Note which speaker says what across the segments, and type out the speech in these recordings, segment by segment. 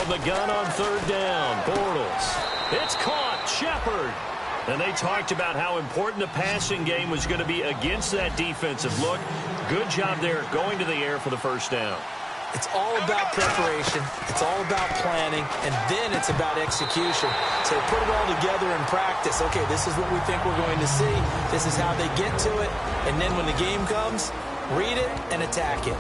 Speaker 1: From the gun on third down, Bortles. It's caught, Shepard. And they talked about how important the passing game was going to be against that defensive look. Good job there going to the air for the first down.
Speaker 2: It's all about preparation. It's all about planning. And then it's about execution. So put it all together in practice. Okay, this is what we think we're going to see. This is how they get to it. And then when the game comes, read it and attack it.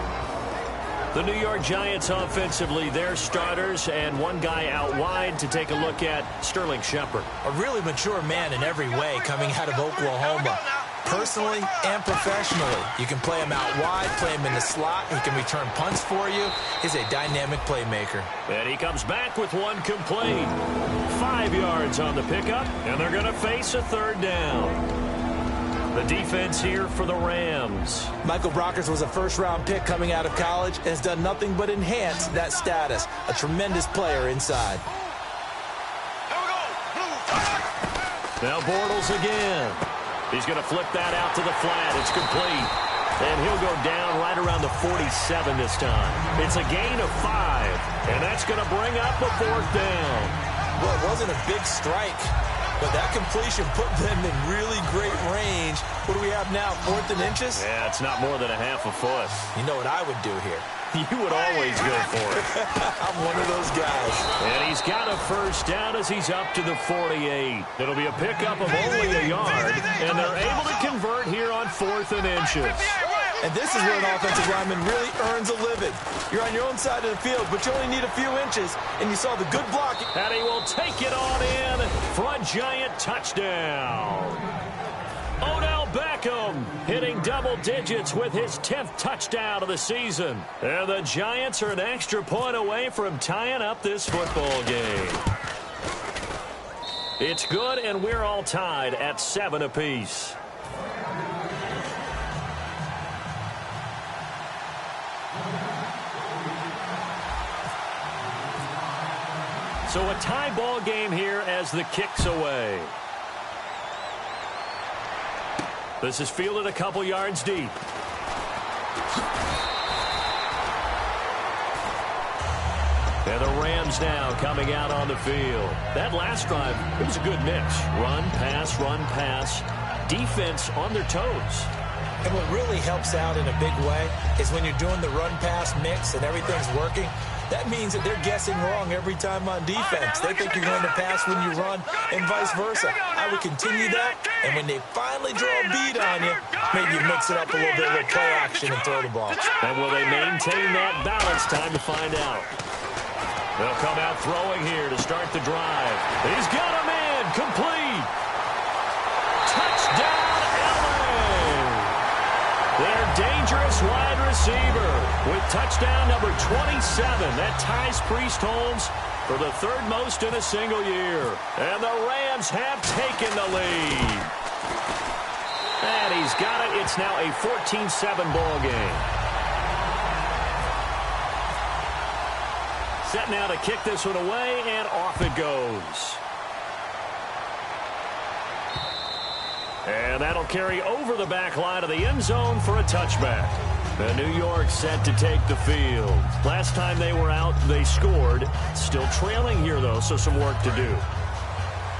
Speaker 1: The New York Giants offensively, their starters, and one guy out wide to take a look at, Sterling Shepard.
Speaker 2: A really mature man in every way coming out of Oklahoma. Personally and professionally, you can play him out wide, play him in the slot. He can return punts for you. He's a dynamic playmaker.
Speaker 1: And he comes back with one complete. 5 yards on the pickup, and they're going to face a third down. The defense here for the Rams.
Speaker 2: Michael Brockers was a first-round pick coming out of college and has done nothing but enhance that status. A tremendous player inside.
Speaker 1: Now Bortles again. He's going to flip that out to the flat. It's complete. And he'll go down right around the 47 this time. It's a gain of 5, and that's going to bring up a fourth down.
Speaker 2: Well, it wasn't a big strike, but that completion put them in really great range. What do we have now, 4th and inches?
Speaker 1: Yeah, it's not more than a half a foot.
Speaker 2: You know what I would do here?
Speaker 1: You would always go for it.
Speaker 2: I'm one of those guys.
Speaker 1: And he's got a first down as he's up to the 48. It'll be a pickup of only a yard, and they're able to convert here on 4th and inches.
Speaker 2: And this is where an offensive lineman really earns a living. You're on your own side of the field, but you only need a few inches, and you saw the good blocking.
Speaker 1: And he will take it on in for a Giant touchdown. Odell Beckham hitting double digits with his 10th touchdown of the season. And the Giants are an extra point away from tying up this football game. It's good, and we're all tied at 7 apiece. So a tie ball game here as the kick's away. This is fielded a couple yards deep. And the Rams now coming out on the field. That last drive, it was a good mix. Run, pass, defense on their toes.
Speaker 2: And what really helps out in a big way is when you're doing the run-pass mix and everything's working, that means that they're guessing wrong every time on defense. They think you're going to pass when you run and vice versa. I would continue that, and when they finally draw a bead on you, maybe you mix it up a little bit with play action and throw the ball.
Speaker 1: And will they maintain that balance? Time to find out. They'll come out throwing here to start the drive. He's got him in. Complete. Touchdown, LA. Their dangerous wide receiver with touchdown number 27. That ties Priest Holmes for the 3rd most in a single year. And the Rams have taken the lead. And he's got it. It's now a 14-7 ball game. Set now to kick this one away, and off it goes. And that'll carry over the back line of the end zone for a touchback. The New York set to take the field. Last time they were out, they scored. Still trailing here, though, so some work to do.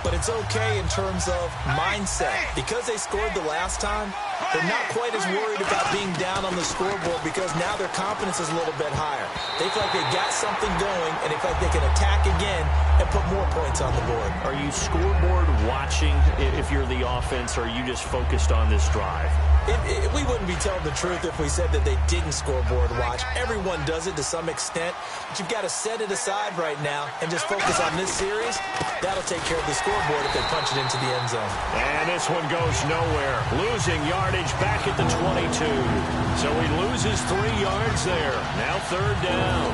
Speaker 2: But it's okay in terms of mindset. Because they scored the last time, they're not quite as worried about being down on the scoreboard because now their confidence is a little bit higher. They feel like they got something going, and they feel like they can attack again and put more points on the board.
Speaker 1: Are you scoreboard watching if you're the offense, or are you just focused on this drive?
Speaker 2: We wouldn't be telling the truth if we said that they didn't scoreboard watch. Everyone does it to some extent, but you've got to set it aside right now and just focus on this series. That'll take care of the scoreboard if they punch it into the end zone.
Speaker 1: And this one goes nowhere. Losing yardage back at the 22. So he loses 3 yards there. Now 3rd down.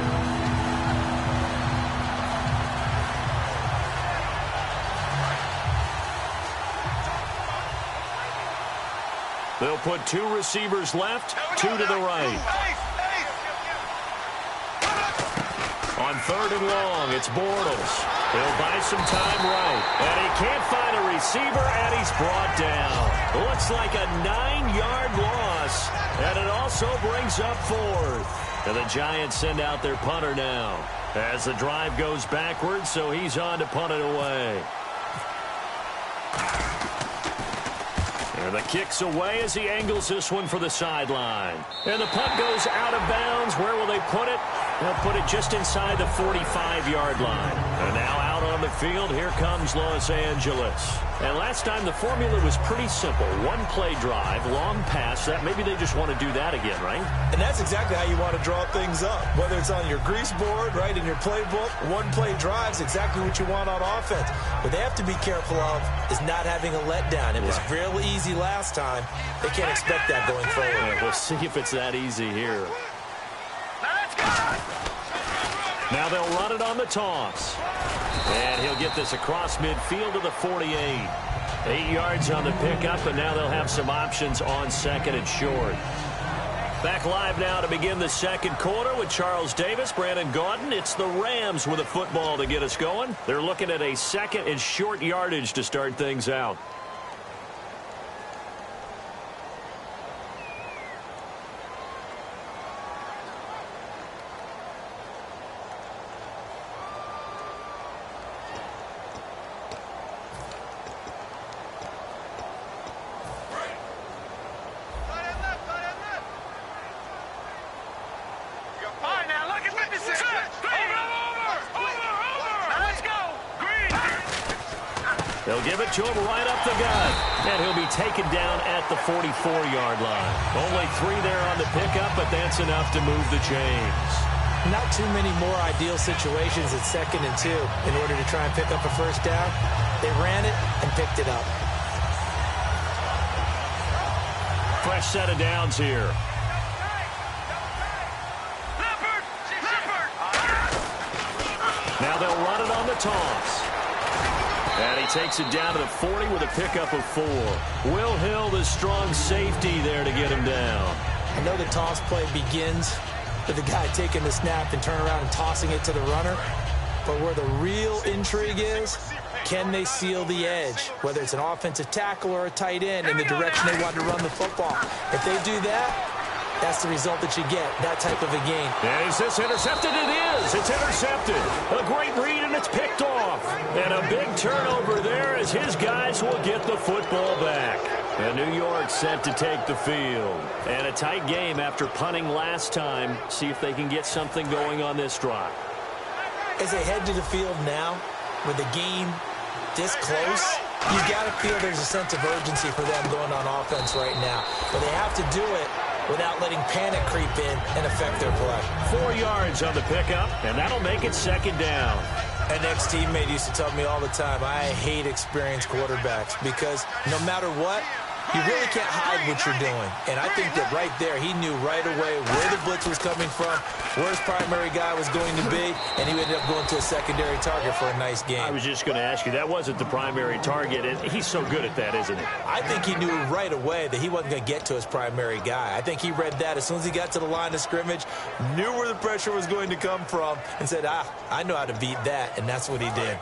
Speaker 1: They'll put 2 receivers left, 2 to the right. On 3rd and long, it's Bortles. He'll buy some time right. And he can't find a receiver, and he's brought down. Looks like a 9-yard loss. And it also brings up 4th. And the Giants send out their punter now as the drive goes backwards, so he's on to punt it away. And the kick's away as he angles this one for the sideline. And the punt goes out of bounds. Where will they put it? They'll put it just inside the 45-yard line. And now out on the field, here comes Los Angeles. And last time the formula was pretty simple. One-play drive, long pass. Maybe they just want to do that again, right?
Speaker 2: And that's exactly how you want to draw things up. Whether it's on your grease board, right, in your playbook, one-play drive's exactly what you want on offense. What they have to be careful of is not having a letdown. It was real easy last time. They can't expect that going forward.
Speaker 1: Yeah, we'll see if it's that easy here. Now they'll run it on the toss. And he'll get this across midfield to the 48. 8 yards on the pickup, and now they'll have some options on second and short. Back live now to begin the second quarter with Charles Davis, Brandon Gaudin. It's the Rams with a football to get us going. They're looking at a second and short yardage to start things out. They'll give it to him right up the gut. And he'll be taken down at the 44-yard line. Only 3 there on the pickup, but that's enough to move the chains.
Speaker 2: Not too many more ideal situations at 2nd and 2 in order to try and pick up a first down. They ran it and picked it up.
Speaker 1: Fresh set of downs here. Now they'll run it on the toss. And he takes it down to the 40 with a pickup of 4. Will Hill, the strong safety there to get him down.
Speaker 2: I know the toss play begins with the guy taking the snap and turning around and tossing it to the runner. But where the real intrigue is, can they seal the edge? Whether it's an offensive tackle or a tight end in the direction they want to run the football. If they do that, that's the result that you get, that type of a game.
Speaker 1: And is this intercepted? It is. It's intercepted. A great read, and it's picked off. And a big turnover there as his guys will get the football back. And New York set to take the field. And a tight game after punting last time. See if they can get something going on this drive.
Speaker 2: As they head to the field now, with the game this close, you got to feel there's a sense of urgency for them going on offense right now. But they have to do it without letting panic creep in and affect their play.
Speaker 1: 4 yards on the pickup, and that'll make it second down.
Speaker 2: An ex-teammate used to tell me all the time, I hate experienced quarterbacks because no matter what, you really can't hide what you're doing. And I think that right there, he knew right away where the blitz was coming from, where his primary guy was going to be, and he ended up going to a secondary target for a nice game.
Speaker 1: I was just going to ask you, that wasn't the primary target. He's so good at that, isn't he?
Speaker 2: I think he knew right away that he wasn't going to get to his primary guy. I think he read that as soon as he got to the line of scrimmage, knew where the pressure was going to come from, and said, I know how to beat that, and that's what he did.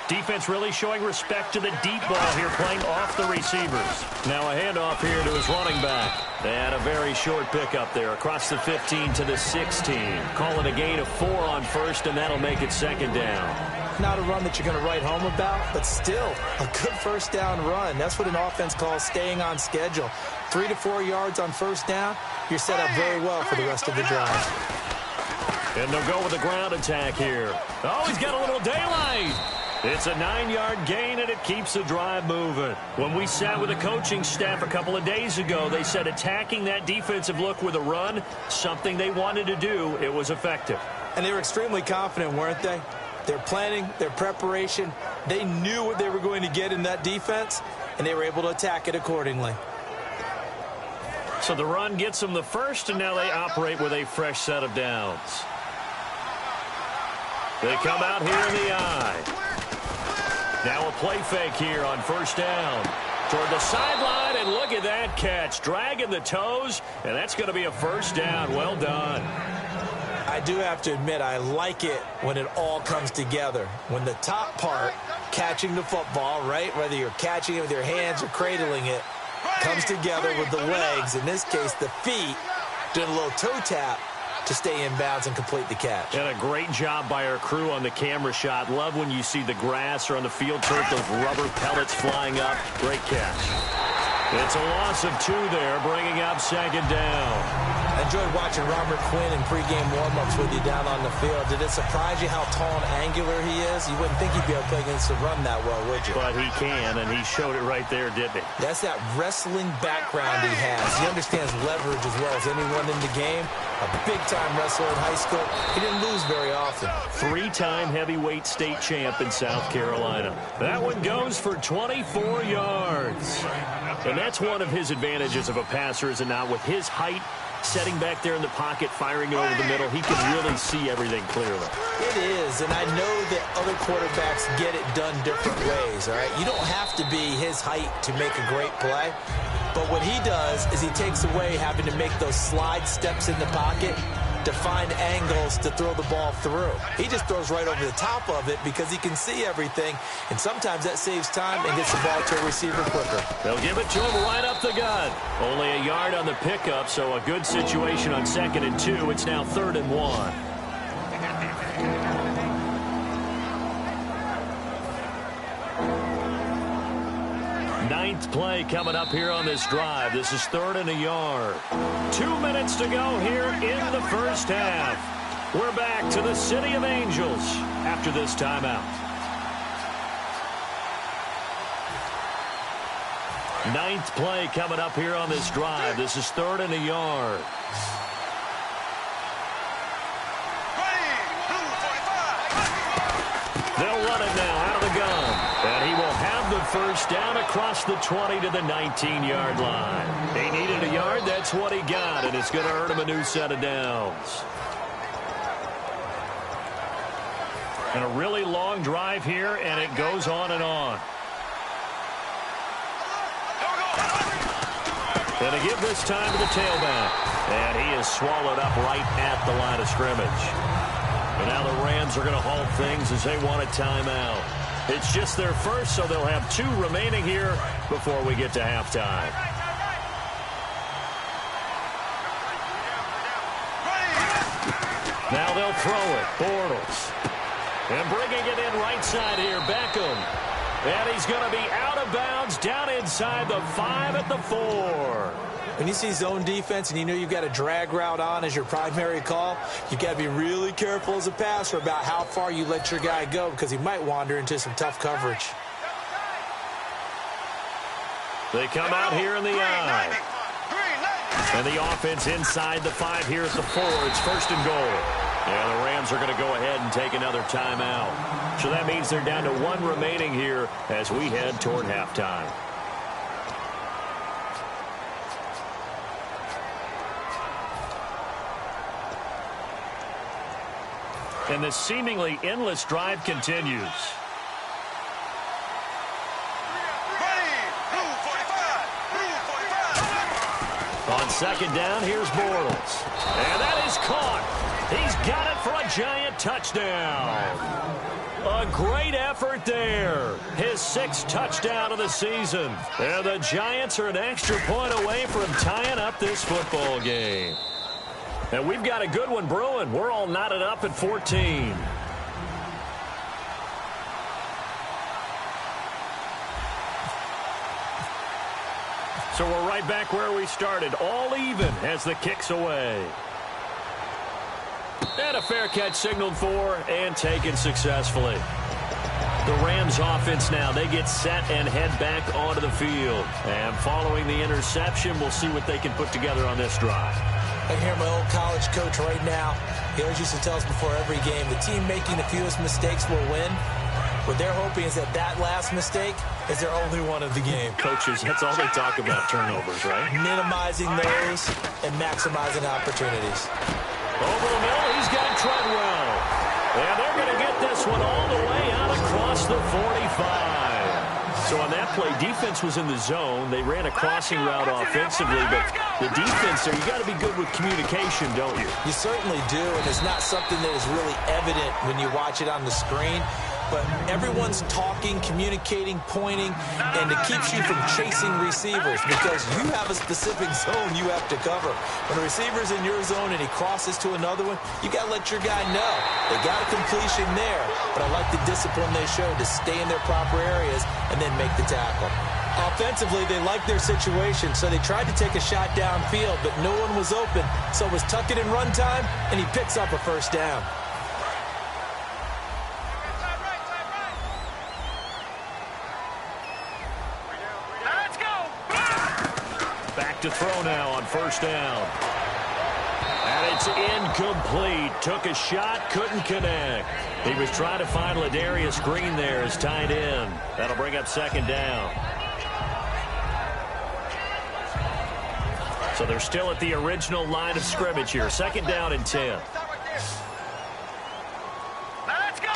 Speaker 1: Defense really showing respect to the deep ball here, playing off the receivers. Now a handoff here to his running back. And a very short pickup there across the 15 to the 16. Calling a gain of 4 on first, and that'll make it second down.
Speaker 2: Not a run that you're going to write home about, but still a good first down run. That's what an offense calls staying on schedule. 3 to 4 yards on first down, you're set up very well for the rest of the drive.
Speaker 1: And they'll go with a ground attack here. Oh, he's got a little daylight. It's a 9-yard gain, and it keeps the drive moving. When we sat with the coaching staff a couple of days ago, they said attacking that defensive look with a run, something they wanted to do, it was effective.
Speaker 2: And they were extremely confident, weren't they? Their planning, their preparation, they knew what they were going to get in that defense, and they were able to attack it accordingly.
Speaker 1: So the run gets them the first, and now they operate with a fresh set of downs. They come out here in the eye. Now a play fake here on first down. Toward the sideline, and look at that catch. Dragging the toes, and that's going to be a first down. Well done.
Speaker 2: I do have to admit, I like it when it all comes together. When the top part, catching the football, right, whether you're catching it with your hands or cradling it, Comes together with the legs, in this case the feet, did a little toe tap to stay in bounds and complete the catch.
Speaker 1: And a great job by our crew on the camera shot. Love when you see the grass or on the field turf, those rubber pellets flying up. Great catch. It's a loss of 2 there, bringing up second down.
Speaker 2: I enjoyed watching Robert Quinn in pregame warm-ups with you down on the field. Did it surprise you how tall and angular he is? You wouldn't think he'd be able to play against the run that well, would you?
Speaker 1: But he can, and he showed it right there, didn't he?
Speaker 2: That's that wrestling background he has. He understands leverage as well as anyone in the game. A big-time wrestler in high school. He didn't lose very often.
Speaker 1: 3-time heavyweight state champ in South Carolina. That one goes for 24 yards. And that's one of his advantages of a passer, is it not? With his height, setting back there in the pocket, firing it over the middle, he can really see everything clearly.
Speaker 2: It is, and I know that other quarterbacks get it done different ways, all right? You don't have to be his height to make a great play. But what he does is he takes away having to make those slide steps in the pocket to find angles to throw the ball through. He just throws right over the top of it because he can see everything, and sometimes that saves time and gets the ball to a receiver quicker.
Speaker 1: They'll give it to him right up the gut. Only a yard on the pickup, so a good situation on 2nd and 2. It's now 3rd and 1. Ninth play coming up here on this drive. This is 3rd and a yard. 2 minutes to go here in the first half. We're back to the City of Angels after this timeout. Ninth play coming up here on this drive. This is 3rd and a yard. They'll run it now out of the gun. And he will have the first down across the 20 to the 19-yard line. He needed a yard. That's what he got, and it's going to earn him a new set of downs. And a really long drive here, and it goes on and on. And to give this time to the tailback. And he is swallowed up right at the line of scrimmage. And now the Rams are going to halt things as they want a timeout. It's just their first, so they'll have 2 remaining here before we get to halftime. Now they'll throw it. Bortles. And bringing it in right side here, Beckham. And he's going to be out of bounds down inside the 5 at the 4.
Speaker 2: When you see zone defense and you know you've got a drag route on as your primary call, you've got to be really careful as a passer about how far you let your guy go because he might wander into some tough coverage.
Speaker 1: They come out here in the I. And the offense inside the 5 here at the 4. It's 1st and goal. Yeah, the Rams are going to go ahead and take another timeout. So that means they're down to 1 remaining here as we head toward halftime. And this seemingly endless drive continues. On 2nd down, here's Bortles. And that is caught. He's got it for a giant touchdown. A great effort there. His 6th touchdown of the season. And the Giants are an extra point away from tying up this football game. And we've got a good one brewing. We're all knotted up at 14. So we're right back where we started. All even as the kick's away. And a fair catch signaled for and taken successfully. The Rams offense now, they get set and head back onto the field. And following the interception, we'll see what they can put together on this drive.
Speaker 2: I hear my old college coach right now. He always used to tell us before every game, the team making the fewest mistakes will win. What they're hoping is that that last mistake is their only one of the game.
Speaker 1: Coaches, that's all they talk about, turnovers, right?
Speaker 2: Minimizing those and maximizing opportunities.
Speaker 1: Over the middle, he's got Treadwell. And they're going to get this one all the way out across the 45. So on that play, defense was in the zone. They ran a crossing route offensively, but the defense there, you got to be good with communication, don't you?
Speaker 2: You certainly do, and it's not something that is really evident when you watch it on the screen. but everyone's talking, communicating, pointing, and it keeps you from chasing receivers because you have a specific zone you have to cover. When a receiver's in your zone and he crosses to another one, you got to let your guy know. They got a completion there, but I like the discipline they showed to stay in their proper areas and then make the tackle. Offensively, they liked their situation, so they tried to take a shot downfield, but no one was open, so it was tuck it in run time, and he picks up a first down.
Speaker 1: Let's go! Back to throw now on first down. And it's incomplete. Took a shot, couldn't connect. He was trying to find Ladarius Green there as tight end. That'll bring up second down. So they're still at the original line of scrimmage here. Second down and 10. Let's go!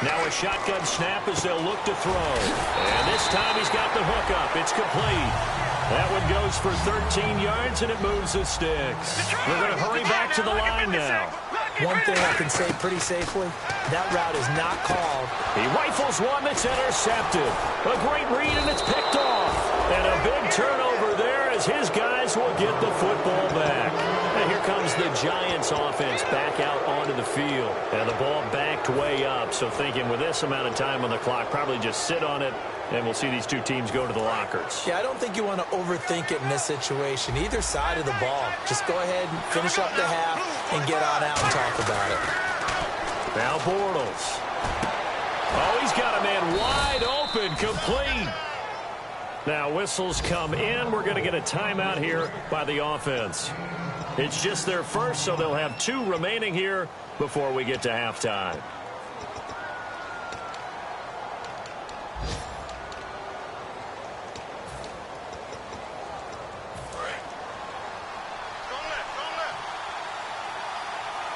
Speaker 1: Now a shotgun snap as they'll look to throw. And this time he's got the hook up. It's complete. That one goes for 13 yards, and it moves the sticks. We're going to hurry back to the line now.
Speaker 2: One thing I can say pretty safely, that route is not called.
Speaker 1: He rifles one that's intercepted. A great read, and it's picked off. And a big turnover there as his guys will get the football back. And here comes the Giants offense back out onto the field. And the ball backed way up. So thinking with this amount of time on the clock, probably just sit on it, and we'll see these two teams go to the lockers.
Speaker 2: Yeah, I don't think you want to overthink it in this situation. Either side of the ball. Just go ahead and finish up the half and get on out and talk about it.
Speaker 1: Now Bortles. Oh, he's got a man wide open, complete. Now whistles come in. We're going to get a timeout here by the offense. It's just their first, so they'll have 2 remaining here before we get to halftime.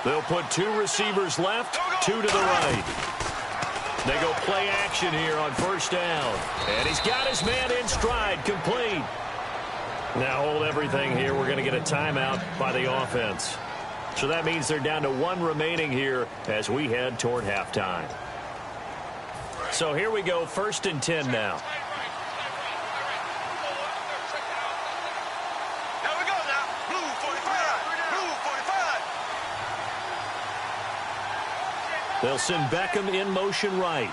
Speaker 1: They'll put 2 receivers left, 2 to the right. They go play action here on first down. And he's got his man in stride, complete. Now hold everything here. We're going to get a timeout by the offense. So that means they're down to 1 remaining here as we head toward halftime. So here we go, 1st and 10 now. They'll send Beckham in motion right.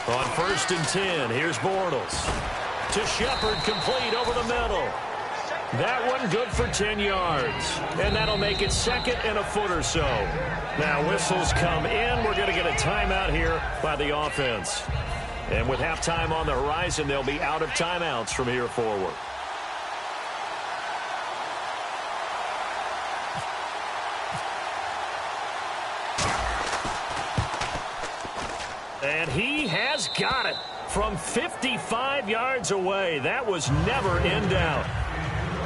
Speaker 1: On 1st and 10, here's Bortles. To Shepard, complete over the middle. That one good for 10 yards. And that'll make it 2nd and a foot or so. Now whistles come in. We're going to get a timeout here by the offense. And with halftime on the horizon, they'll be out of timeouts from here forward. And he has got it from 55 yards away. That was never in doubt.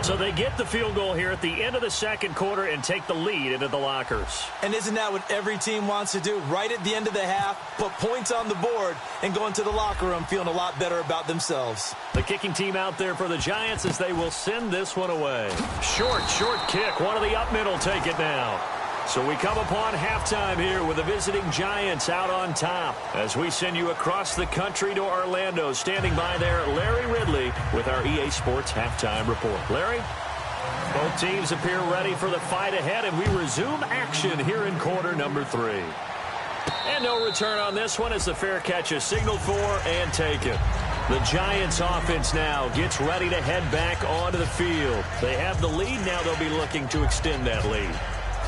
Speaker 1: So they get the field goal here at the end of the second quarter and take the lead into the lockers.
Speaker 2: And isn't that what every team wants to do? Right at the end of the half, put points on the board and go into the locker room feeling a lot better about themselves.
Speaker 1: The kicking team out there for the Giants as they will send this one away. Short kick. One of the up middle take it now. So we come upon halftime here with the visiting Giants out on top as we send you across the country to Orlando. Standing by there, Larry Ridley with our EA Sports halftime report. Larry? Both teams appear ready for the fight ahead, and we resume action here in quarter number 3. And no return on this one as the fair catch is signaled for and taken. The Giants offense now gets ready to head back onto the field. They have the lead. Now they'll be looking to extend that lead.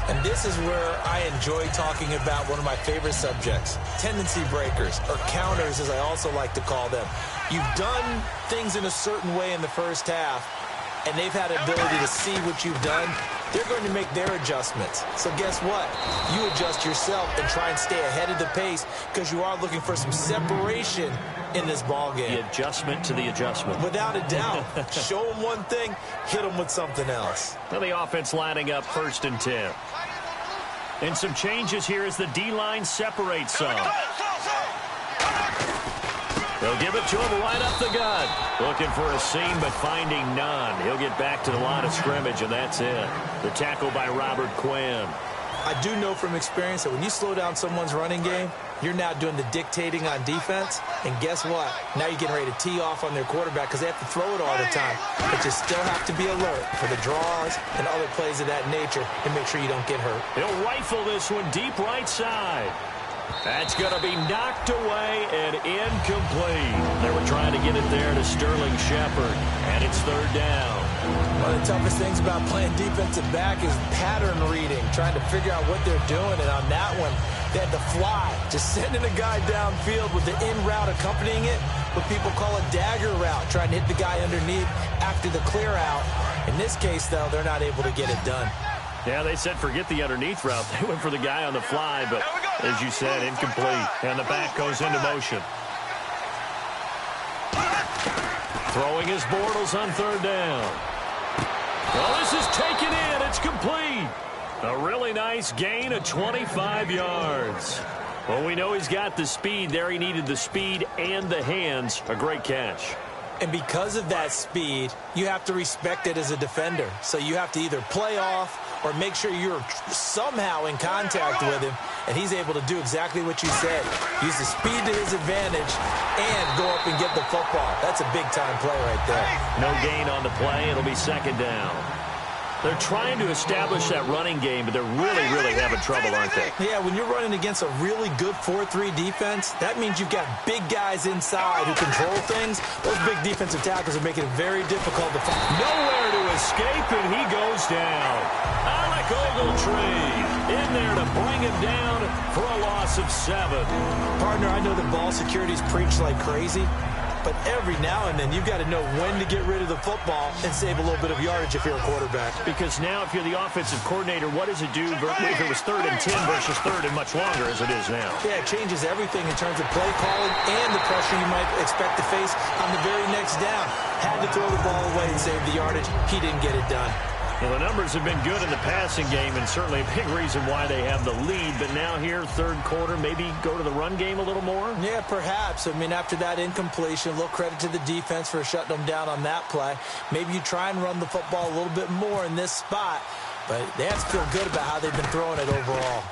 Speaker 2: And this is where I enjoy talking about one of my favorite subjects, tendency breakers, or counters as I also like to call them. You've done things in a certain way in the first half, and they've had the ability to see what you've done. They're going to make their adjustments. So guess what? You adjust yourself and try and stay ahead of the pace because you are looking for some separation in this ball game.
Speaker 1: The adjustment to the adjustment.
Speaker 2: Without a doubt. Show them one thing, hit them with something else.
Speaker 1: Now the offense lining up 1st and 10. And some changes here as the D-line separates some. They'll give it to him right up the gut. Looking for a seam, but finding none. He'll get back to the line of scrimmage, and that's it. The tackle by Robert Quinn.
Speaker 2: I do know from experience that when you slow down someone's running game, you're now doing the dictating on defense. And guess what? Now you're getting ready to tee off on their quarterback because they have to throw it all the time. But you still have to be alert for the draws and other plays of that nature and make sure you don't get hurt.
Speaker 1: He'll rifle this one deep right side. That's going to be knocked away and incomplete. They were trying to get it there to Sterling Shepard, and it's third down.
Speaker 2: One of the toughest things about playing defensive back is pattern reading, trying to figure out what they're doing. And on that one, they had to fly, just sending a guy downfield with the in route accompanying it, what people call a dagger route, trying to hit the guy underneath after the clear out. In this case, though, they're not able to get it done.
Speaker 1: Yeah, they said forget the underneath route. They went for the guy on the fly, but as you said, incomplete. And the back goes into motion. Throwing his Bortles on third down. Well, this is taken in. It's complete. A really nice gain of 25 yards. Well, we know he's got the speed there. He needed the speed and the hands. A great catch.
Speaker 2: And because of that speed, you have to respect it as a defender. So you have to either play off or make sure you're somehow in contact with him, and he's able to do exactly what you said. Use the speed to his advantage and go up and get the football. That's a big-time play right there.
Speaker 1: No gain on the play. It'll be second down. They're trying to establish that running game, but they're really having trouble, aren't they?
Speaker 2: Yeah, when you're running against a really good 4-3 defense, that means you've got big guys inside who control things. Those big defensive tackles are making it very difficult to find.
Speaker 1: Nowhere to escape, and he goes down. Alec Ogletree in there to bring him down for a loss of 7.
Speaker 2: Partner, I know that ball security's preached like crazy, but every now and then you've got to know when to get rid of the football and save a little bit of yardage if you're a quarterback.
Speaker 1: Because now if you're the offensive coordinator, what does it do if it was 3rd and 10 versus 3rd and much longer as it is now?
Speaker 2: Yeah, it changes everything in terms of play calling and the pressure you might expect to face on the very next down. Had to throw the ball away and save the yardage. He didn't get it done.
Speaker 1: Well, the numbers have been good in the passing game, and certainly a big reason why they have the lead. But now here, third quarter, maybe go to the run game a little more?
Speaker 2: Yeah, perhaps. I mean, after that incompletion, a little credit to the defense for shutting them down on that play. Maybe you try and run the football a little bit more in this spot, but they have to feel good about how they've been throwing it overall.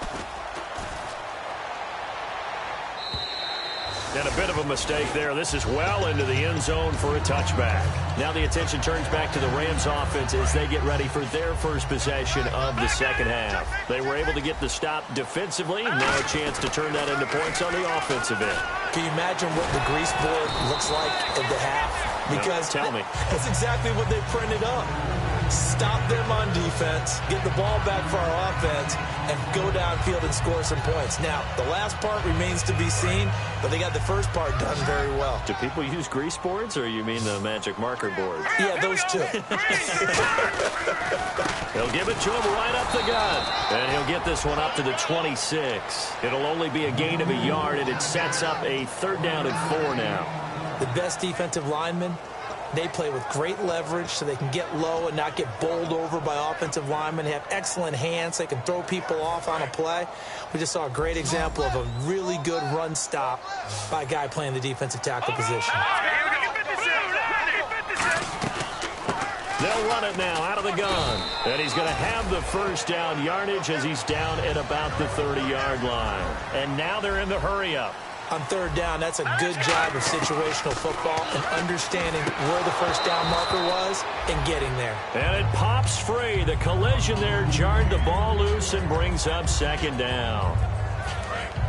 Speaker 1: And a bit of a mistake there. This is well into the end zone for a touchback. Now the attention turns back to the Rams offense as they get ready for their first possession of the second half. They were able to get the stop defensively. Now a chance to turn that into points on the offensive end.
Speaker 2: Can you imagine what the grease board looks like at the half? Because
Speaker 1: tell me.
Speaker 2: That's exactly what they printed up. Stop them on defense, get the ball back for our offense, and go downfield and score some points. Now, the last part remains to be seen, but they got the first part done very well.
Speaker 1: Do people use grease boards, or you mean the magic marker board?
Speaker 2: Yeah, those two.
Speaker 1: They'll give it to him right up the gut, and he'll get this one up to the 26. It'll only be a gain of a yard, and it sets up a 3rd down and 4 now.
Speaker 2: The best defensive linemen, they play with great leverage so they can get low and not get bowled over by offensive linemen. They have excellent hands. They can throw people off on a play. We just saw a great example of a really good run stop by a guy playing the defensive tackle position.
Speaker 1: They'll run it now out of the gun. And he's going to have the first down yardage as he's down at about the 30-yard line. And now they're in the hurry-up.
Speaker 2: On 3rd down, that's a good job of situational football and understanding where the first down marker was and getting there.
Speaker 1: And it pops free. The collision there jarred the ball loose and brings up 2nd down.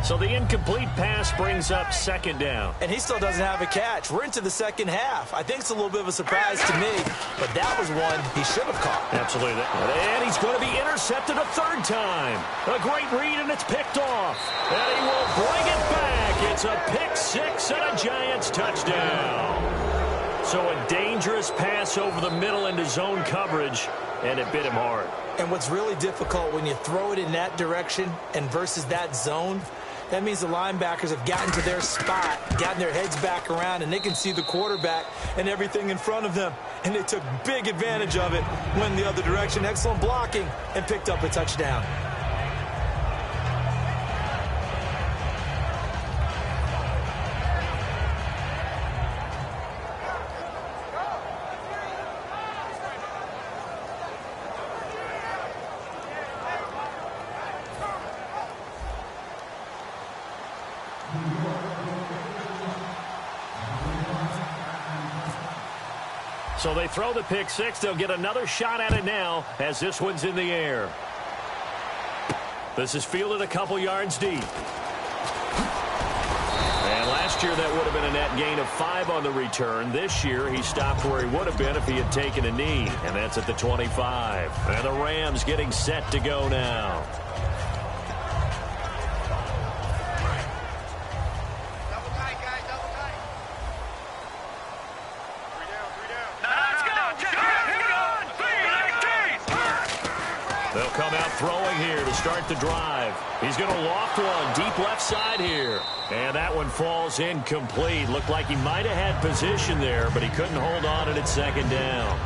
Speaker 1: So the incomplete pass brings up 2nd down.
Speaker 2: And he still doesn't have a catch. We're into the second half. I think it's a little bit of a surprise to me, but that was one he should have caught.
Speaker 1: Absolutely. And he's going to be intercepted a 3rd time. A great read, and it's picked off. And he will bring it back. It's a pick 6 and a Giants touchdown. So a dangerous pass over the middle into zone coverage, and it bit him hard.
Speaker 2: And what's really difficult when you throw it in that direction and versus that zone, that means the linebackers have gotten to their spot, gotten their heads back around, and they can see the quarterback and everything in front of them. And they took big advantage of it, went the other direction, excellent blocking, and picked up a touchdown.
Speaker 1: So they throw the pick six. They'll get another shot at it now as this one's in the air. This is fielded a couple yards deep. And last year that would have been a net gain of 5 on the return. This year he stopped where he would have been if he had taken a knee. And that's at the 25. And the Rams getting set to go now. They'll come out throwing here to start the drive. He's going to loft one deep left side here. And that one falls incomplete. Looked like he might have had position there, but he couldn't hold on and it's second down.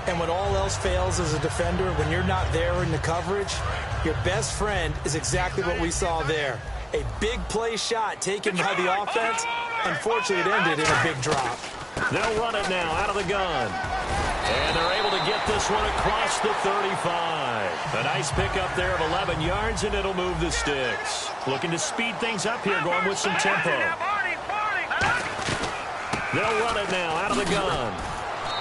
Speaker 2: And when all else fails as a defender, when you're not there in the coverage, your best friend is exactly what we saw there. A big play shot taken by the offense. Unfortunately, it ended in a big drop.
Speaker 1: They'll run it now out of the gun. And they're able to get this one across the 35. A nice pickup there of 11 yards, and it'll move the sticks. Looking to speed things up here, going with some tempo. They'll run it now out of the gun.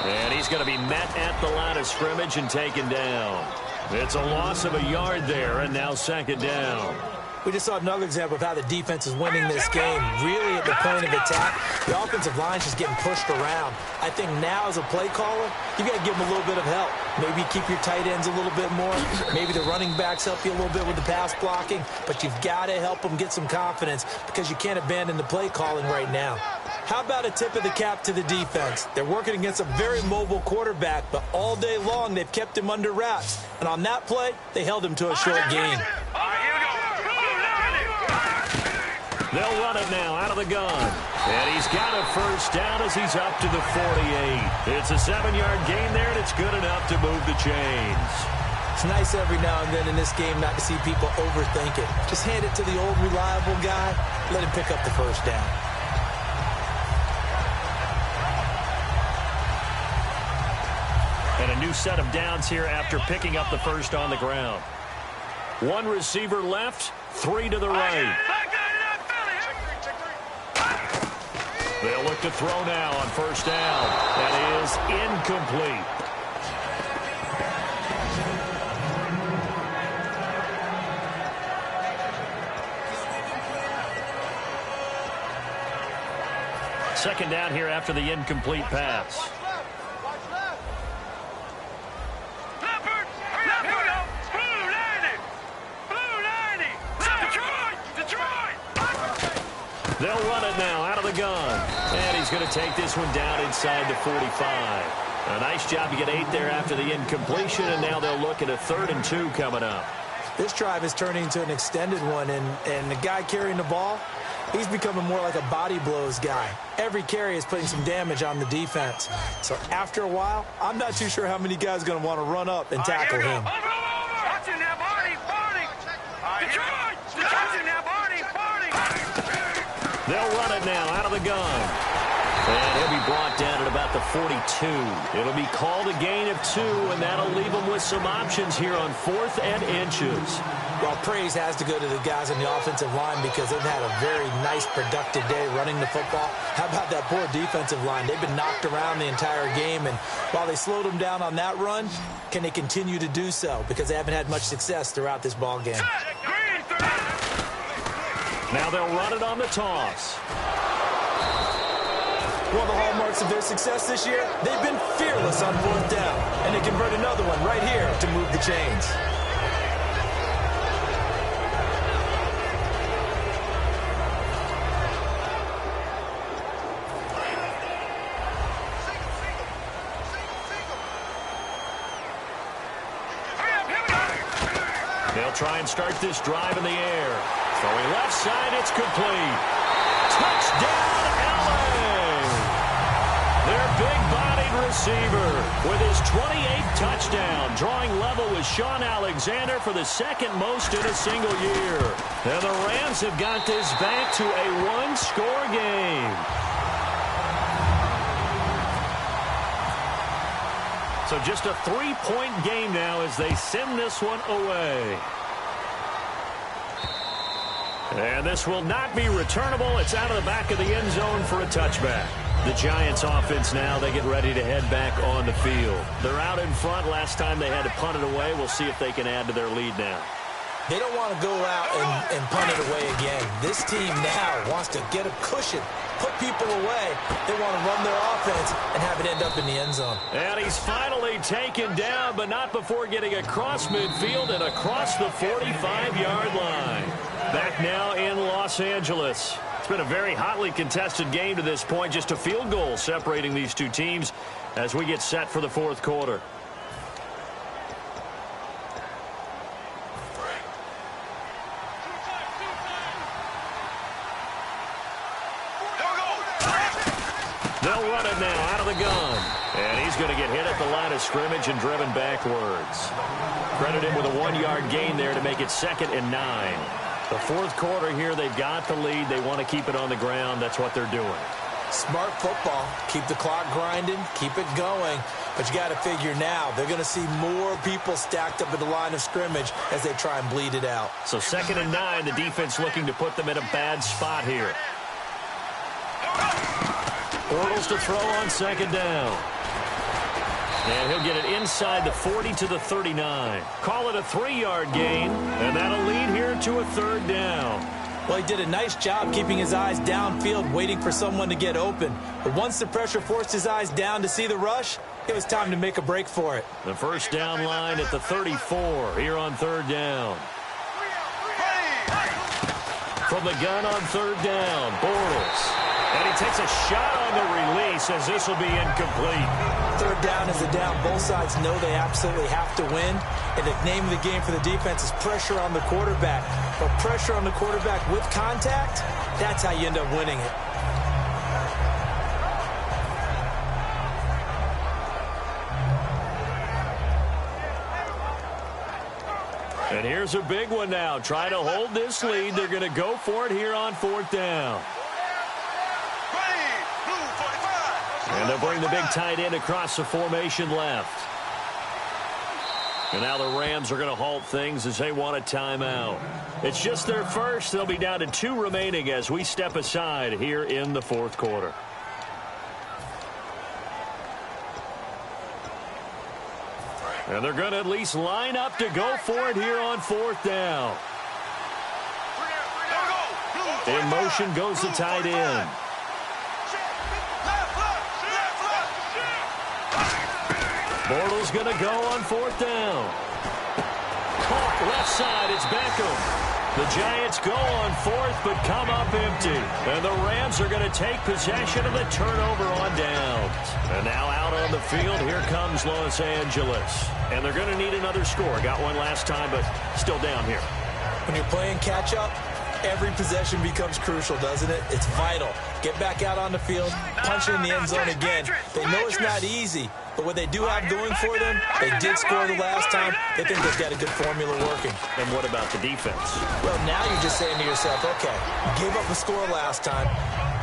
Speaker 1: And he's going to be met at the line of scrimmage and taken down. It's a loss of a yard there, and now second down.
Speaker 2: We just saw another example of how the defense is winning this game. Really at the point of attack, the offensive line's just getting pushed around. I think now as a play caller, you got to give them a little bit of help. Maybe keep your tight ends a little bit more. Maybe the running backs help you a little bit with the pass blocking. But you've got to help them get some confidence because you can't abandon the play calling right now. How about a tip of the cap to the defense? They're working against a very mobile quarterback, but all day long they've kept him under wraps. And on that play, they held him to a short gain.
Speaker 1: They'll run it now out of the gun. And he's got a first down as he's up to the 48. It's a 7-yard gain there, and it's good enough to move the chains.
Speaker 2: It's nice every now and then in this game not to see people overthink it. Just hand it to the old reliable guy. Let him pick up the first down.
Speaker 1: And a new set of downs here after picking up the first on the ground. One receiver left, 3 to the right. They'll look to throw now on first down. That is incomplete. Second down here after the incomplete pass. They'll run it now out of the gun. And he's going to take this one down inside the 45. A nice job to get 8 there after the incompletion, and now they'll look at a 3rd and 2 coming up.
Speaker 2: This drive is turning into an extended one, and the guy carrying the ball, he's becoming more like a body blows guy. Every carry is putting some damage on the defense. So after a while, I'm not too sure how many guys are going to want to run up and tackle him.
Speaker 1: They'll run it now out of the gun. And he'll be brought down at about the 42. It'll be called a gain of 2, and that'll leave them with some options here on 4th and inches.
Speaker 2: Well, praise has to go to the guys on the offensive line because they've had a very nice, productive day running the football. How about that poor defensive line? They've been knocked around the entire game, and while they slowed them down on that run, can they continue to do so? Because they haven't had much success throughout this ball game.
Speaker 1: Now they'll run it on the toss.
Speaker 2: One of the hallmarks of their success this year, they've been fearless on 4th down, and they convert another one right here to move the chains.
Speaker 1: They'll try and start this drive in the air. Throwing left side, it's complete. Touchdown, LA! Their big-bodied receiver with his 28th touchdown, drawing level with Sean Alexander for the 2nd most in a single year. And the Rams have got this back to a 1-score game. So just a 3-point game now as they send this one away. And this will not be returnable. It's out of the back of the end zone for a touchback. The Giants offense now, they get ready to head back on the field. They're out in front. Last time they had to punt it away. We'll see if they can add to their lead now.
Speaker 2: They don't want to go out and punt it away again. This team now wants to get a cushion, put people away. They want to run their offense and have it end up in the end zone.
Speaker 1: And he's finally taken down, but not before getting across midfield and across the 45-yard line. Back now in Los Angeles. It's been a very hotly contested game to this point. Just a field goal separating these two teams as we get set for the fourth quarter. They'll run it now out of the gun. And he's going to get hit at the line of scrimmage and driven backwards. Credit him with a 1-yard gain there to make it 2nd and 9. The fourth quarter here, they've got the lead. They want to keep it on the ground. That's what they're doing.
Speaker 2: Smart football. Keep the clock grinding. Keep it going. But you got to figure now, they're going to see more people stacked up at the line of scrimmage as they try and bleed it out.
Speaker 1: So 2nd and 9, the defense looking to put them in a bad spot here. Bortles to throw on 2nd down. And he'll get it inside the 40 to the 39. Call it a 3-yard gain, and that'll lead here to a 3rd down.
Speaker 2: Well, he did a nice job keeping his eyes downfield, waiting for someone to get open. But once the pressure forced his eyes down to see the rush, it was time to make a break for it.
Speaker 1: The first down line at the 34 here on 3rd down. From the gun on 3rd down, Bortles. And he takes a shot on the release as this will be incomplete.
Speaker 2: 3rd down is a down. Both sides know they absolutely have to win. And the name of the game for the defense is pressure on the quarterback. But pressure on the quarterback with contact, that's how you end up winning it.
Speaker 1: And here's a big one now. Try to hold this lead. They're going to go for it here on 4th down. And they'll bring the big tight end across the formation left. And now the Rams are going to halt things as they want a timeout. It's just their first. They'll be down to 2 remaining as we step aside here in the fourth quarter. And they're going to at least line up to go for it here on 4th down. In motion goes the tight end. Bortles going to go on 4th down. Caught left side, it's Beckham. The Giants go on 4th, but come up empty. And the Rams are going to take possession of the turnover on downs. And now out on the field, here comes Los Angeles. And they're going to need another score. Got one last time, but still down here.
Speaker 2: When you're playing catch-up, every possession becomes crucial, doesn't it? It's vital. Get back out on the field, punch it in the end zone again. They know it's not easy, but what they do have going for them, they did score the last time. They think they've got a good formula working.
Speaker 1: And what about the defense?
Speaker 2: Well, now you're just saying to yourself, okay, gave up a score last time.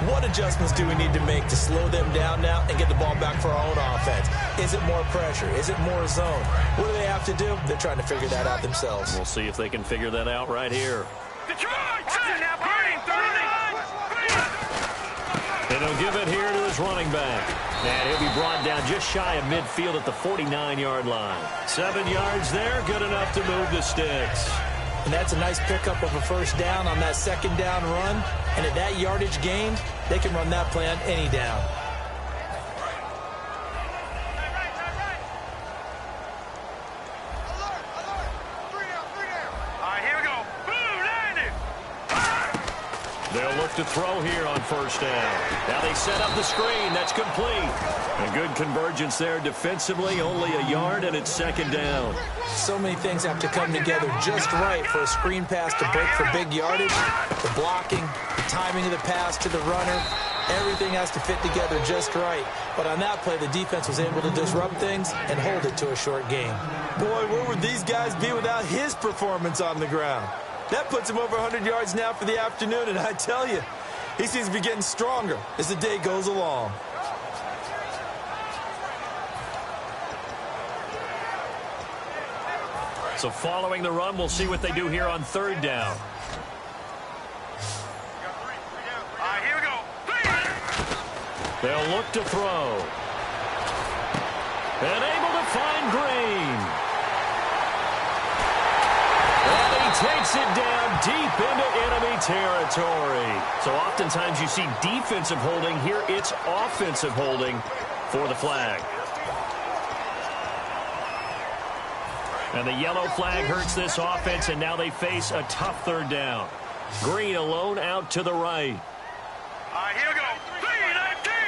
Speaker 2: What adjustments do we need to make to slow them down now and get the ball back for our own offense? Is it more pressure? Is it more zone? What do they have to do? They're trying to figure that out themselves.
Speaker 1: We'll see if they can figure that out right here. And he'll give it here to his running back. And he'll be brought down just shy of midfield at the 49-yard line. 7 yards there, good enough to move the sticks.
Speaker 2: And that's a nice pickup of a first down on that 2nd down run. And at that yardage gained, they can run that play on any down.
Speaker 1: They'll look to throw here on 1st down. Now they set up the screen. That's complete. And good convergence there defensively. Only a yard, and it's 2nd down.
Speaker 2: So many things have to come together just right for a screen pass to break for big yardage. The blocking, the timing of the pass to the runner, everything has to fit together just right. But on that play, the defense was able to disrupt things and hold it to a short game. Boy, where would these guys be without his performance on the ground? That puts him over 100 yards now for the afternoon, and I tell you, he seems to be getting stronger as the day goes along.
Speaker 1: So following the run, we'll see what they do here on 3rd down. They'll look to throw. And able to find Green. And he takes it down deep into enemy territory. So oftentimes you see defensive holding. Here it's offensive holding for the flag. And the yellow flag hurts this offense, and now they face a tough third down. Green alone out to the right.
Speaker 3: All right, here we go.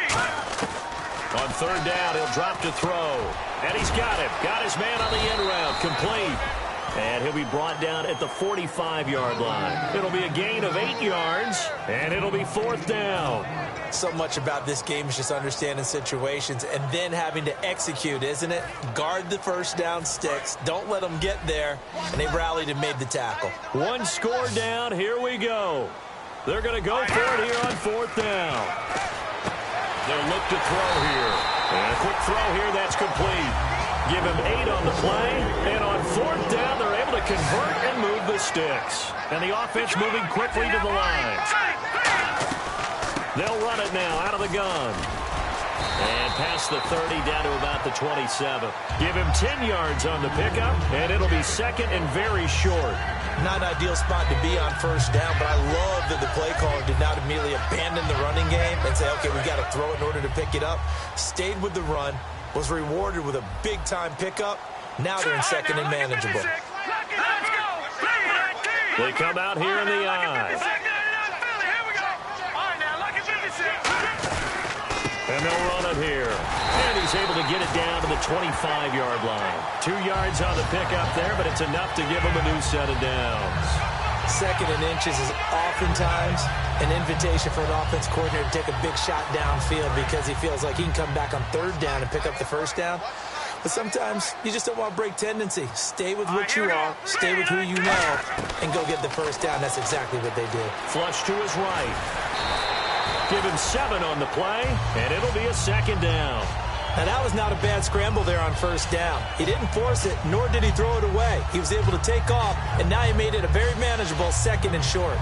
Speaker 3: 3-19.
Speaker 1: On third down, he'll drop to throw. And he's got him. Got his man on the end route. Complete. And he'll be brought down at the 45-yard line. It'll be a gain of 8 yards, and it'll be fourth down.
Speaker 2: So much about this game is just understanding situations and then having to execute, isn't it? Guard the first down sticks. Don't let them get there. And they rallied and made the tackle.
Speaker 1: One score down. Here we go. They're going to go for it here on fourth down. They'll look to throw here. And a quick throw here. That's complete. Give him 8 on the play. And on fourth down, they're able to convert and move the sticks. And the offense moving quickly to the line. They'll run it now out of the gun. And past the 30 down to about the 27. Give him 10 yards on the pickup, and it'll be second and very short.
Speaker 2: Not an ideal spot to be on first down, but I love that the play caller did not immediately abandon the running game and say, okay, we've got to throw it in order to pick it up. Stayed with the run, was rewarded with a big-time pickup. Now they're in second and manageable.
Speaker 1: They come out here in the eye. And they'll run it here. And he's able to get it down to the 25-yard line. 2 yards on the pickup there, but it's enough to give him a new set of downs.
Speaker 2: Second and inches is oftentimes an invitation for an offense coordinator to take a big shot downfield because he feels like he can come back on third down and pick up the first down. But sometimes you just don't want to break tendency. Stay with what you are, stay with who you know, and go get the first down. That's exactly what they did.
Speaker 1: Flush to his right. Give him 7 on the play, and it'll be a second down.
Speaker 2: Now, that was not a bad scramble there on first down. He didn't force it, nor did he throw it away. He was able to take off, and now he made it a very manageable second and short.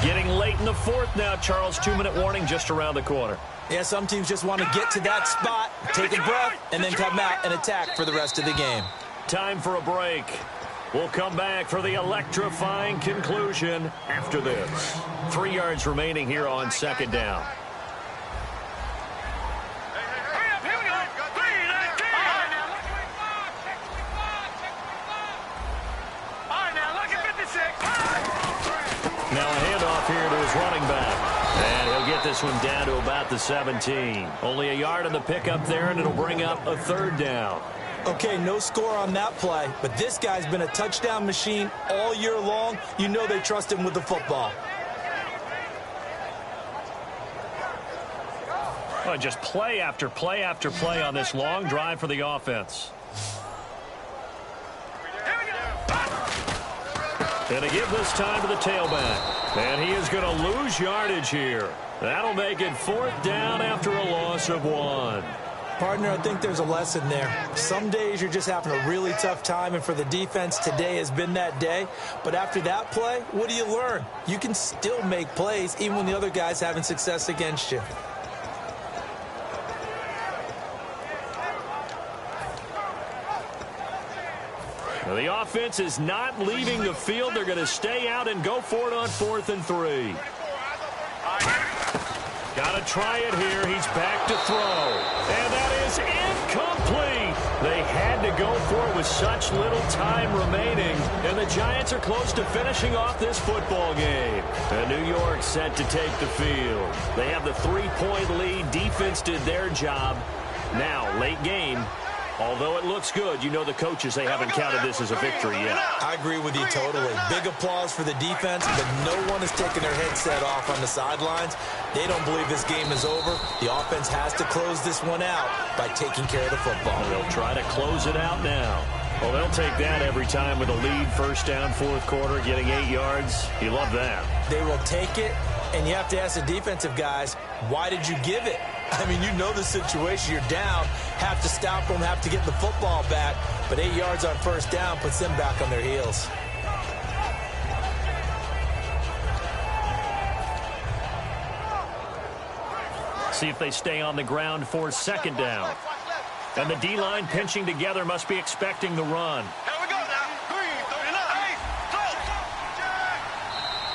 Speaker 1: Getting late in the fourth now, Charles. 2-minute warning just around the corner.
Speaker 2: Yeah, some teams just want to get to that spot, take a breath, and then come out and attack for the rest of the game.
Speaker 1: Time for a break. We'll come back for the electrifying conclusion after this. 3 yards remaining here on second down. Now a handoff here to his running back. And he'll get this one down to about the 17. Only a yard on the pickup there, and it'll bring up a third down.
Speaker 2: Okay, no score on that play, but this guy's been a touchdown machine all year long. You know they trust him with the football.
Speaker 1: Oh, just play after play after play on this long drive for the offense. And to give this time to the tailback. And he is going to lose yardage here. That'll make it fourth down after a loss of 1.
Speaker 2: Partner, I think there's a lesson there. Some days you're just having a really tough time, and for the defense, today has been that day. But after that play, what do you learn? You can still make plays even when the other guy's having success against you.
Speaker 1: Well, the offense is not leaving the field. They're going to stay out and go for it on 4th and 3. Got to try it here. He's back to throw. And that is incomplete. They had to go for it with such little time remaining. And the Giants are close to finishing off this football game. And New York set to take the field. They have the 3-point lead. Defense did their job. Now, late game. Although it looks good, you know the coaches, they haven't counted this as a victory yet.
Speaker 2: I agree with you totally. Big applause for the defense, but no one is taking their headset off on the sidelines. They don't believe this game is over. The offense has to close this one out by taking care of the football.
Speaker 1: They'll try to close it out now. Well, they'll take that every time with a lead, first down, fourth quarter, getting 8 yards. You love that.
Speaker 2: They will take it, and you have to ask the defensive guys, why did you give it? I mean, you know the situation. You're down, have to stop them, have to get the football back. But 8 yards on first down puts them back on their heels.
Speaker 1: see if they stay on the ground for second down. And the D-line pinching together must be expecting the run.
Speaker 3: Here we go now. Green,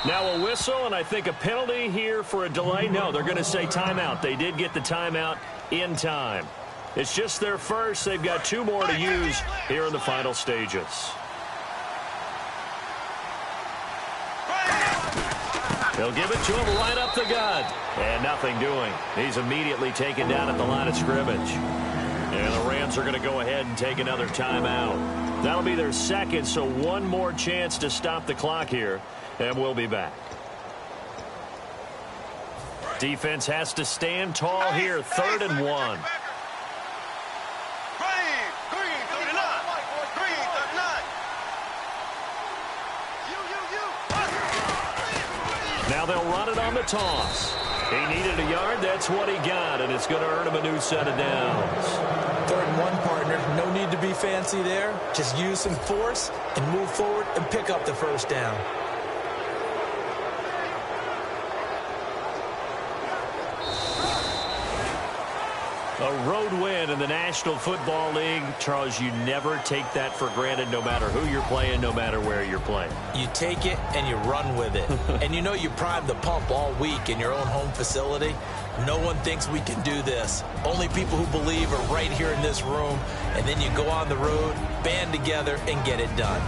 Speaker 3: 39.
Speaker 1: Now a whistle, and I think a penalty here for a delay. No, they're going to say timeout. They did get the timeout in time. It's just their first. They've got 2 more to use here in the final stages. They'll give it to him right up the gut. And nothing doing. He's immediately taken down at the line of scrimmage. And the Rams are going to go ahead and take another timeout. That'll be their second, so 1 more chance to stop the clock here. And we'll be back. Defense has to stand tall here. 3rd and 1.
Speaker 3: Green, 39. Green, 39.
Speaker 1: Now they'll run it on the toss. He needed a yard. That's what he got, and it's going to earn him a new set of downs.
Speaker 2: 3rd and 1, partner. No need to be fancy there. Just use some force and move forward and pick up the first down.
Speaker 1: A road win in the National Football League. Charles, you never take that for granted, no matter who you're playing, no matter where you're playing.
Speaker 2: You take it and you run with it. And you know you primed the pump all week in your own home facility. No one thinks we can do this. Only people who believe are right here in this room. And then you go on the road, band together, and get it done.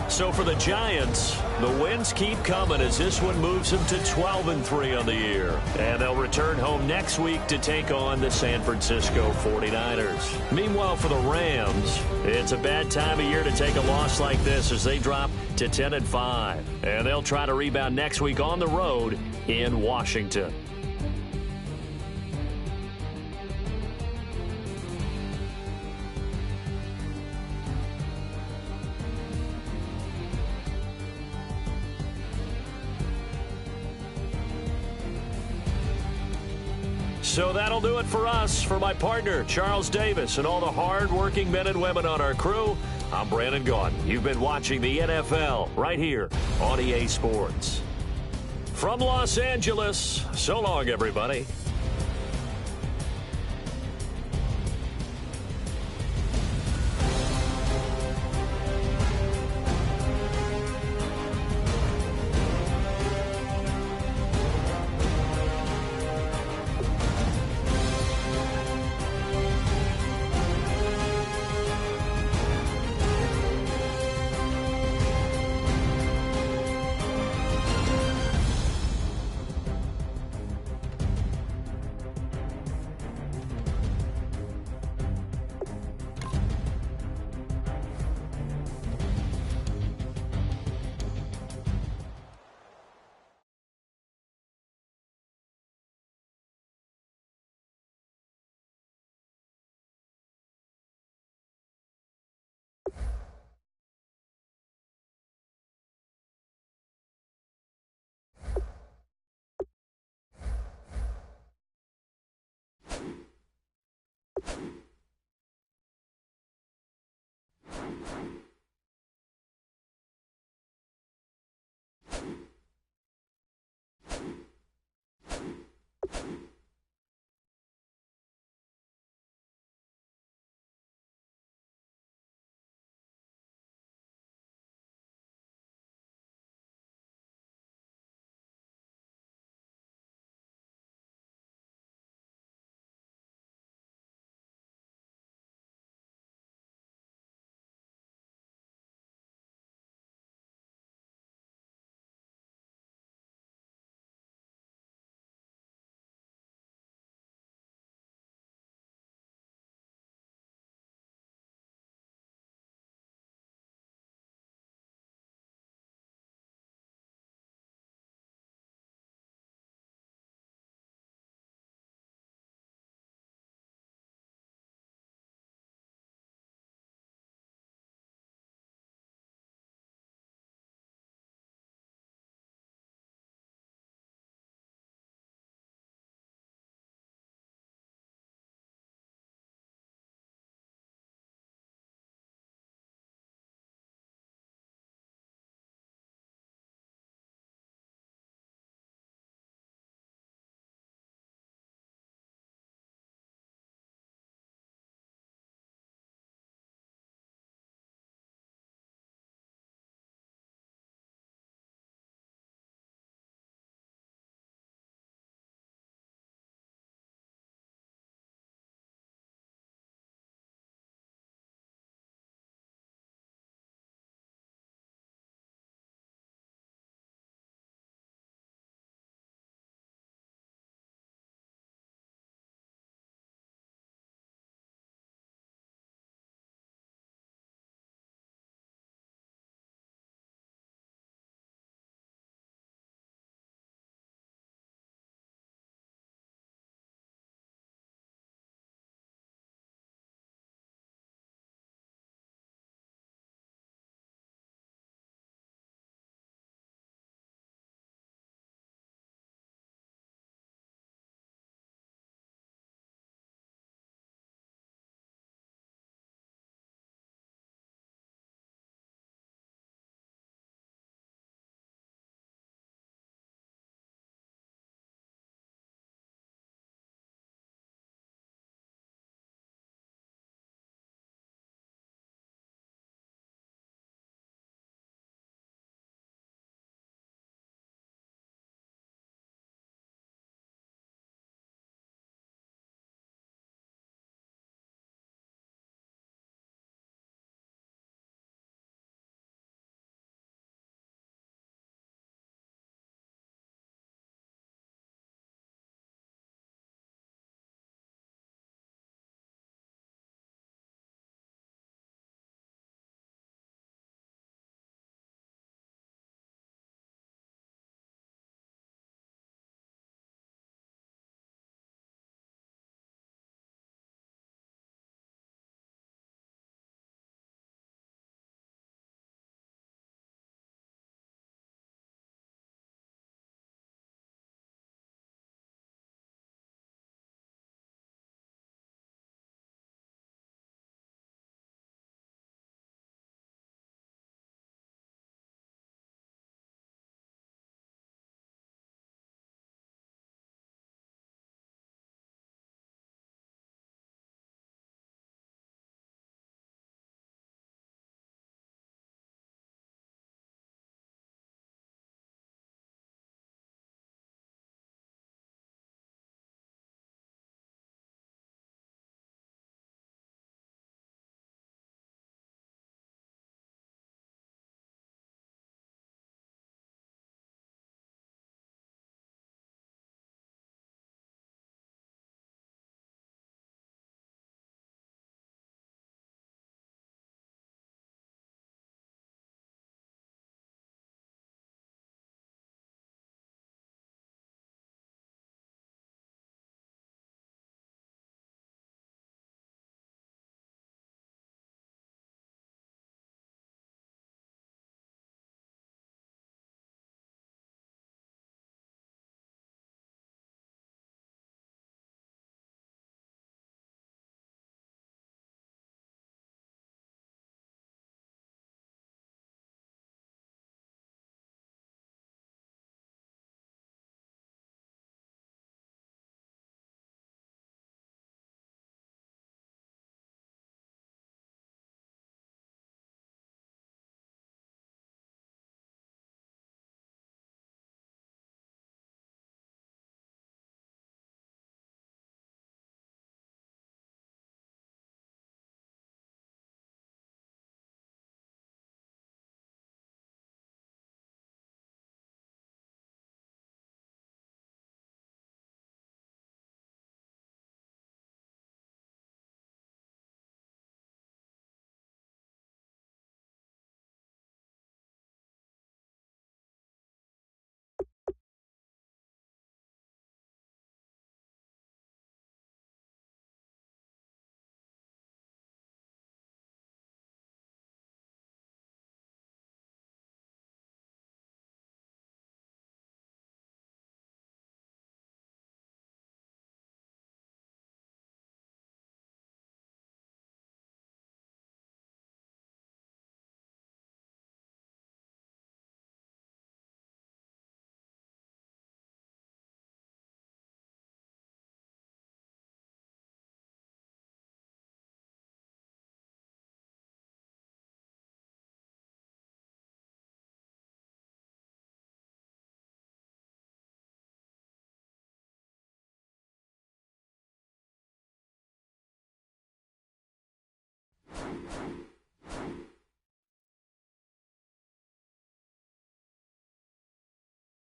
Speaker 1: So for the Giants, the wins keep coming as this one moves them to 12-3 on the year. And they'll return home next week to take on the San Francisco 49ers. Meanwhile, for the Rams, it's a bad time of year to take a loss like this as they drop to 10-5. And they'll try to rebound next week on the road in Washington. So that'll do it for us. For my partner, Charles Davis, and all the hard-working men and women on our crew, I'm Brandon Gaudin. You've been watching the NFL right here on EA Sports. From Los Angeles, so long, everybody.